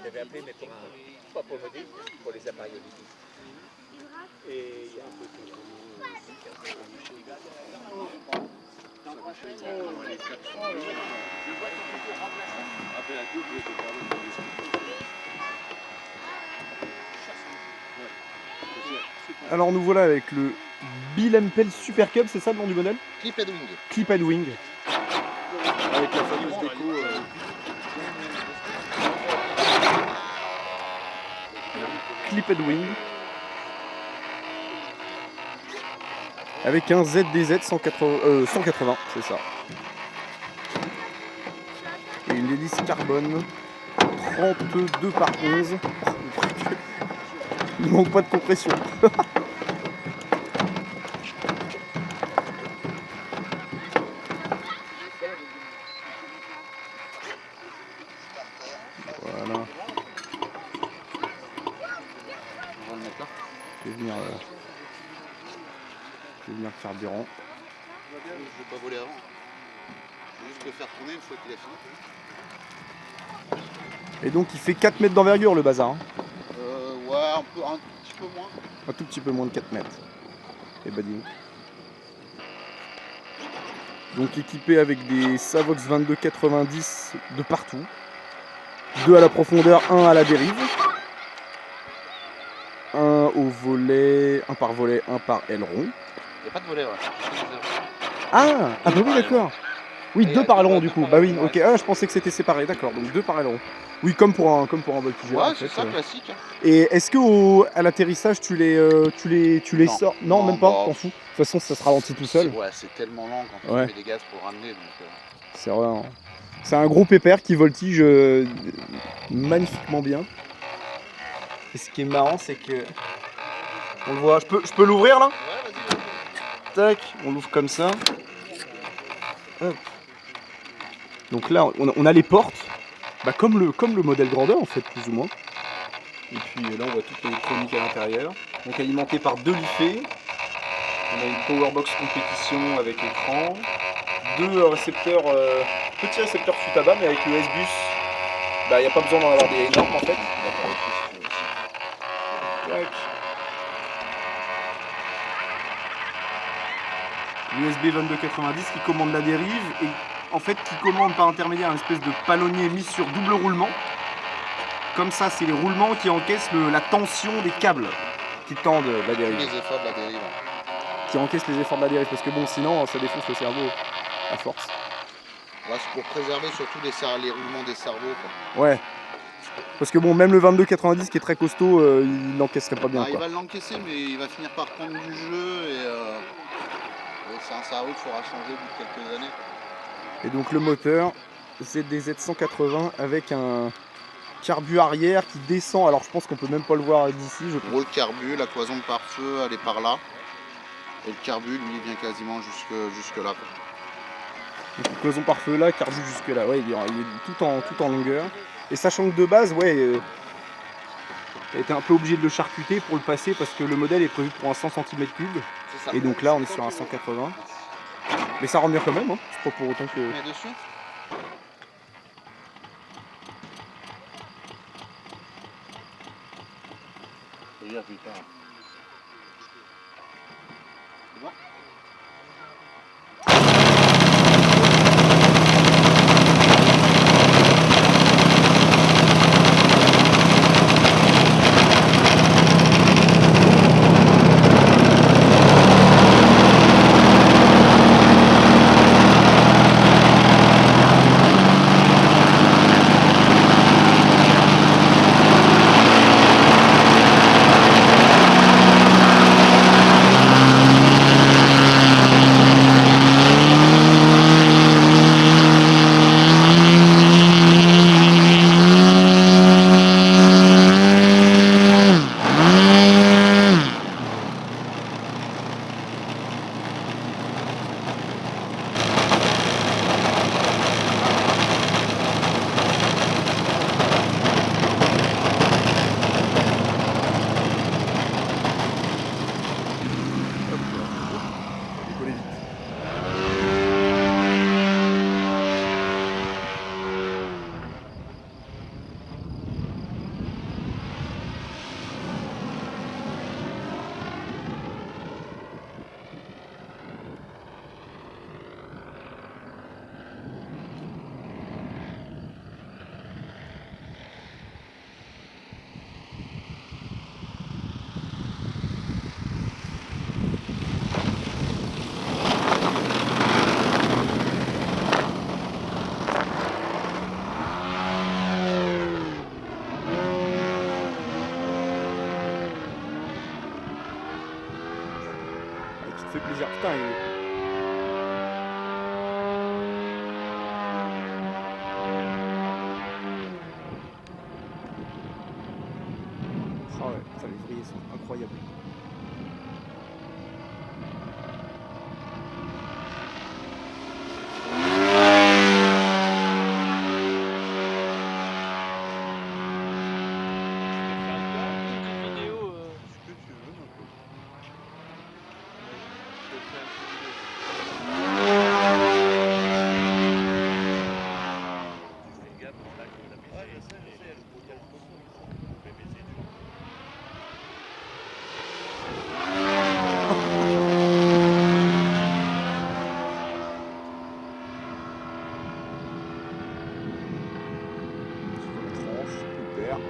J'avais appelé, mais pas pour le modèle, pour les appareils auditifs. Et il y a un peu de... Alors nous voilà avec le Bill Empel Super Cub, c'est ça le nom du modèle? Clipped Wing. Clipped Wing. Avec la fameuse déco. Clipped Wing. Avec un ZDZ 180, c'est ça. Et une hélice carbone 32 par 11. Il manque pas de compression. Voilà. On va le mettre là. Je vais venir carburant. Je vais pas voler avant. Je vais juste le faire tourner une fois qu'il a fini. Et donc il fait 4 mètres d'envergure le bazar. Hein. Ouais, un petit peu moins. Un tout petit peu moins de 4 mètres. Et bah dis donc. Donc équipé avec des Savox 2290 de partout. 2 à la profondeur, 1 à la dérive. 1 au volet, 1 par volet, 1 par aileron. Il n'y a pas de volet, ouais. Ah bah oui d'accord. Oui, Et 2 par aileron deux du coup. par Bah oui, aileron, ok. Ah, je pensais que c'était séparé, d'accord. Donc 2 par aileron. Oui, comme pour un voltigeur. Ouais, en c'est fait. ça, classique. Et est-ce que à l'atterrissage tu les Non. sors? Non, Non, même pas, bah, t'en fous. De toute façon ça se ralentit tout seul. Ouais, c'est tellement lent quand Ouais. on met des gaz pour ramener. Donc, C'est vrai. Hein. C'est un gros pépère qui voltige magnifiquement bien. Et ce qui est marrant, c'est que on le voit. Je peux l'ouvrir là? Ouais, vas-y. Tac, on l'ouvre comme ça. Hop. Donc là, on a les portes, bah, comme le modèle grandeur en fait, plus ou moins. Et puis là, on voit toute l'électronique à l'intérieur. Donc alimenté par 2 LiFe. On a une Powerbox compétition avec écran. 2 récepteurs, petits récepteurs Futaba, mais avec le S-Bus, bah, il n'y a pas besoin d'en avoir des énormes en fait. Tac. USB 2290 qui commande la dérive et en fait qui commande par intermédiaire une espèce de palonnier mis sur double roulement. Comme ça, c'est les roulements qui encaissent la tension des câbles qui tendent la dérive. Les efforts de la dérive. Qui encaissent les efforts de la dérive parce que bon, sinon ça défonce le cerveau à force. Ouais, c'est pour préserver surtout les roulements des cerveaux. Quoi. Ouais. Parce que bon, même le 2290 qui est très costaud, il n'encaisserait pas bien. Ah, il Quoi. va l'encaisser, mais il va finir par prendre du jeu et c'est un cerveau qu'il faudra changer au bout de quelques années. Et donc le moteur ZDZ 180 avec un carbu arrière qui descend. Alors je pense qu'on peut même pas le voir d'ici. Gros, le carbu, la cloison de pare-feu, elle est par là. Et le carbu, lui, il vient quasiment jusque là. Quoi. Donc une cloison par feu là, carbu jusque là. Ouais, il est tout en longueur. Et sachant que de base, ouais, t'as été un peu obligé de le charcuter pour le passer parce que le modèle est prévu pour un 100 cm3. C'est ça. Et donc là, on est sur un 180. Mais ça rend bien quand même, hein. C'est pas pour autant que... Mets dessus. Putain. C'est bon. distingue. Ah ouais, putain, les ouvriers sont incroyables. Ce que tu veux, ma pote. Ouais, je sais, il y a le poteau ici. Sur la tranche, pépère.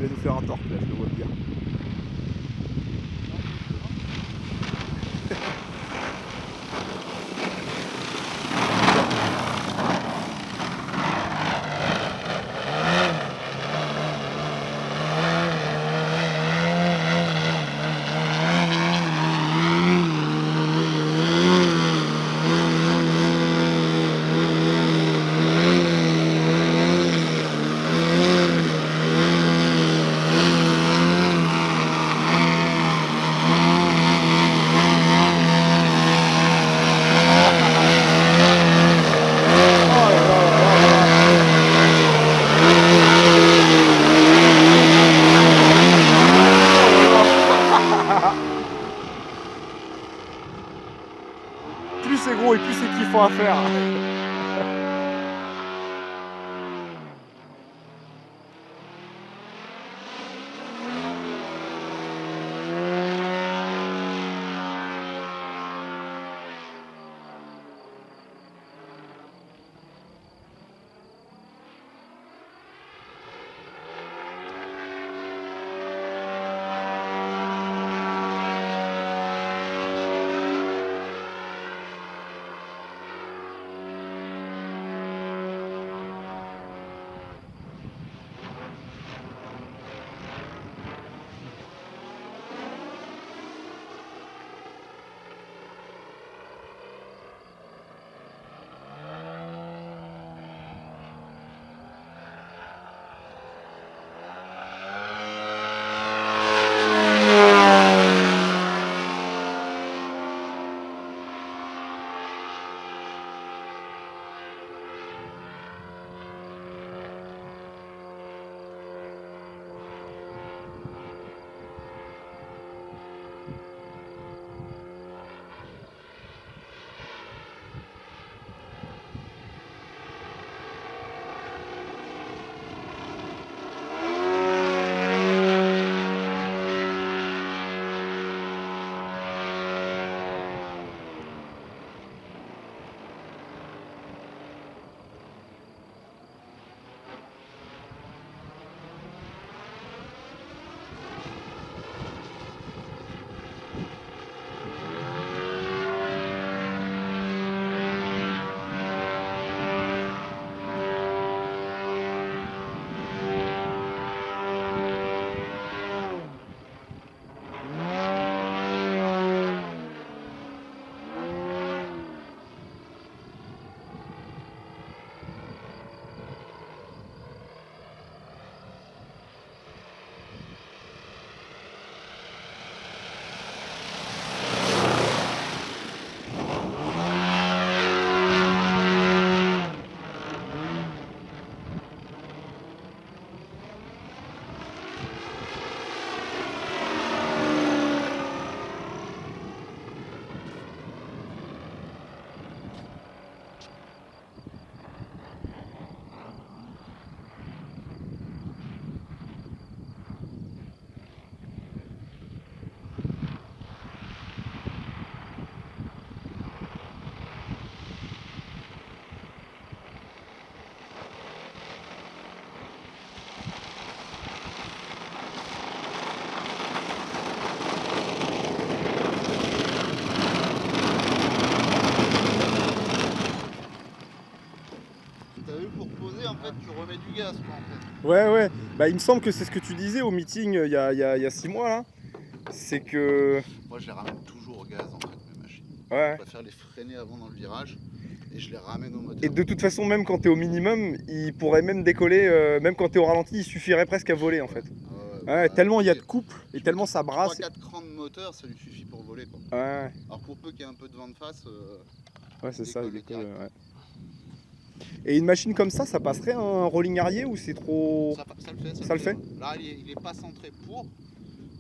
Il va nous faire un torque là, je le vois bien. Plus c'est gros et plus c'est kiffant à faire. Ouais. Bah, il me semble que c'est ce que tu disais au meeting il y a 6 mois là. C'est que. Moi, je les ramène toujours au gaz en fait, mes machines. Ouais. Je préfère les freiner avant dans le virage et je les ramène au moteur. Et de toute façon, même quand t'es au minimum, il pourrait même décoller, même quand t'es au ralenti, il suffirait presque à voler en fait. Ouais, tellement il y a de couple et tellement ça brasse. 3-4 crans de moteur, ça lui suffit pour voler quoi. Ouais, Alors pour peu qu'il y ait un peu de vent de face, ouais c'est ça, il décolle décolle, direct. ouais. Et une machine comme ça passerait un rolling arrière ou c'est trop. Ça le fait. Ça le fait. Là, il est pas centré pour,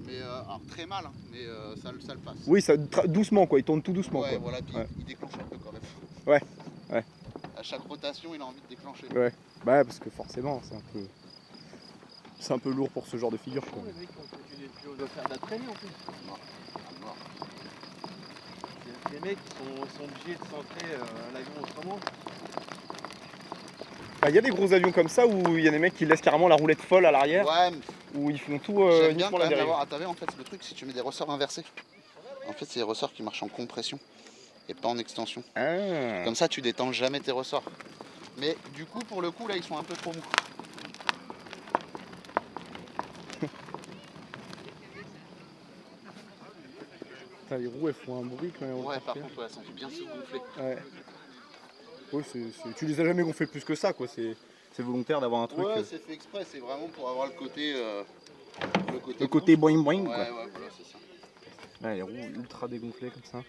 mais alors très mal, hein, mais ça le passe. Oui, ça, doucement quoi, il tourne tout doucement Ouais, quoi. voilà, puis Ouais. il déclenche un peu quand même. Ouais. À chaque rotation, il a envie de déclencher. Ouais. Bah parce que forcément, c'est un peu lourd pour ce genre de figure quoi. Les mecs qui ont continué de jouer, doivent faire de la traînée en plus. Mort. Les mecs sont obligés de centrer l'avion autrement. Bah, il y a des gros avions comme ça où il y a des mecs qui laissent carrément la roulette folle à l'arrière, Ouais, mais où ils font tout j'aime bien uniquement quand la même dérive. l'avoir. Ah, t'as vu, en fait, le truc, si tu mets des ressorts inversés, en fait, c'est des ressorts qui marchent en compression et pas en extension. Ah. Comme ça, tu détends jamais tes ressorts. Mais du coup, pour le coup, là, ils sont un peu trop mous. Putain, les roues elles font un bruit quand même. Ouais, par contre, ouais, ça fait bien se gonfler. Ouais. Oui, tu les as jamais gonflés plus que ça quoi, c'est volontaire d'avoir un truc. Ouais, c'est fait exprès, c'est vraiment pour avoir le côté. Le côté boing boing Ouais, quoi. ouais, voilà, c'est ça. Ouais, les roues ultra dégonflées comme ça.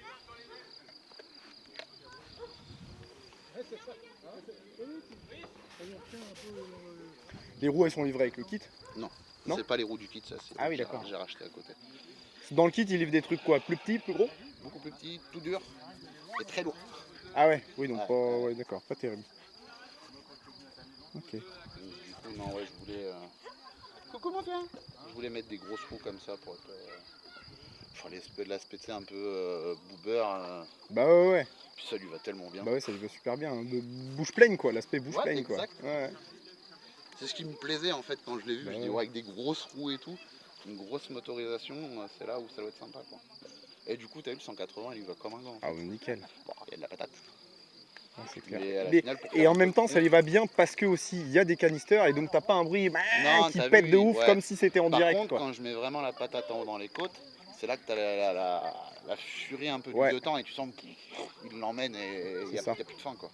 Les roues elles sont livrées avec le kit. Non, Non, c'est pas les roues du kit, ça. Ah oui, d'accord. J'ai racheté à côté. Dans le kit ils livrent des trucs quoi, plus petits, plus gros. Beaucoup plus petit, tout dur et très lourd. Ah ouais, oui donc Ouais. pas. Ouais d'accord, pas terrible. Ok. Donc, du coup, non, ouais, je voulais. Coucou mon vieux. Je voulais mettre des grosses roues comme ça pour être. Enfin, l'aspect un peu boober. Bah ouais. Puis ça lui va tellement bien. Bah ouais, ça lui va super bien. De bouche pleine quoi, l'aspect bouche Ouais, pleine quoi. exact. Ouais. C'est ce qui me plaisait en fait quand je l'ai vu. Bah Je ouais. dis ouais, avec des grosses roues et tout, une grosse motorisation, c'est là où ça doit être sympa quoi. Et du coup, t'as vu le 180, il y va comme un gant. Ah ouais, nickel. Bon, il y a de la patate. Ouais, c'est clair. Mais à la Mais- finale, pour et faire en un même peu temps, de ça lui va bien parce que aussi il y a des canisters et donc t'as pas un bruit Non, qui t'as pète vu, de ouf ouais. comme si c'était en Par direct contre, quoi. quand je mets vraiment la patate en haut dans les côtes, c'est là que t'as la furie un peu Ouais. du temps et tu sens qu'il l'emmène et il n'y a, ça. plus de fin quoi.